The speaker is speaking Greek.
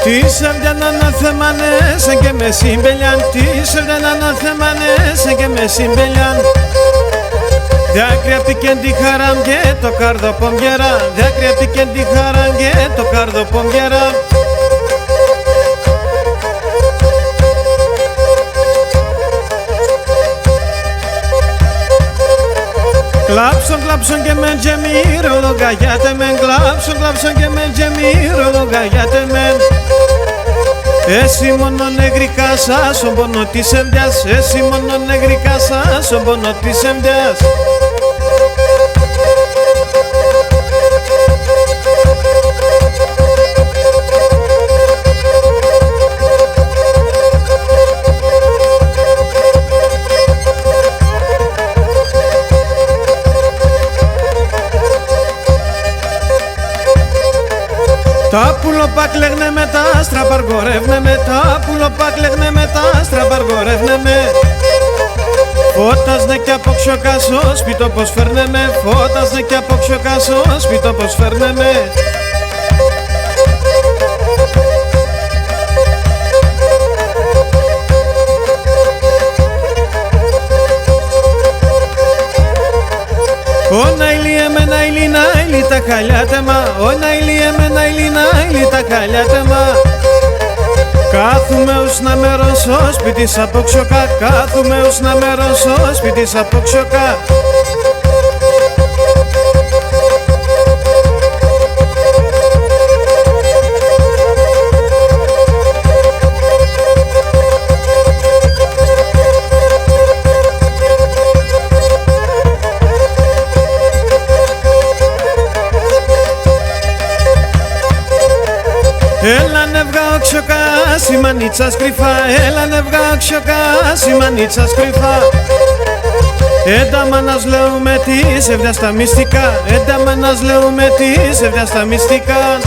Τι σεβδιαν αναθεμανέσαι και με συμπελιάν, τι σεβδιαν αναθεμανέσαι και με συμπελιάν. Δάκρυα απ' τη κέντη χαράμ και το καρδοπομγερά, δάκρυα απ' τη κέντη χαράμ και το καρδοπομγερά. Κλάψον και με τζεμίρο λογαγιάτε μεν, κλάψον και με τζεμίρο λογαγιάτε μεν. Εσύ μόνο νεγρικά σας ο πόνο της εμβιάς, εσύ μόνο νεγρικά σας ο πόνο της εμβιάς. Τα πουλοπάκ λέγνε με τα άστρα παργορεύνε με, τα πουλοπάκ λέγνε με τα άστρα παργορεύνε με. Φώτασνε κι από ξιοκάσο σπίτο πως φέρνε με, φώτασνε κι από ξιοκάσο σπίτο πως φέρνε με. Ο Ναϊλί εμένα Ναϊλί τα χαλιάτε μα, ο Ναϊλί εμένα Ναϊλί τα χαλιάτε μα. Κάθουμε ως να με ρωσώ σπίτης από ξιοκά, κάθουμε ως να με ρωσώ σπίτης από ξιοκά. Έλα νευγά οξιοκά, σημανίτσας κρυφά, έλα νευγά οξιοκά, σημανίτσας κρυφά. Ένταμανας λέω με τις ευδιά στα μυστικά, ένταμανας λέω με τις ευδιά στα μυστικά.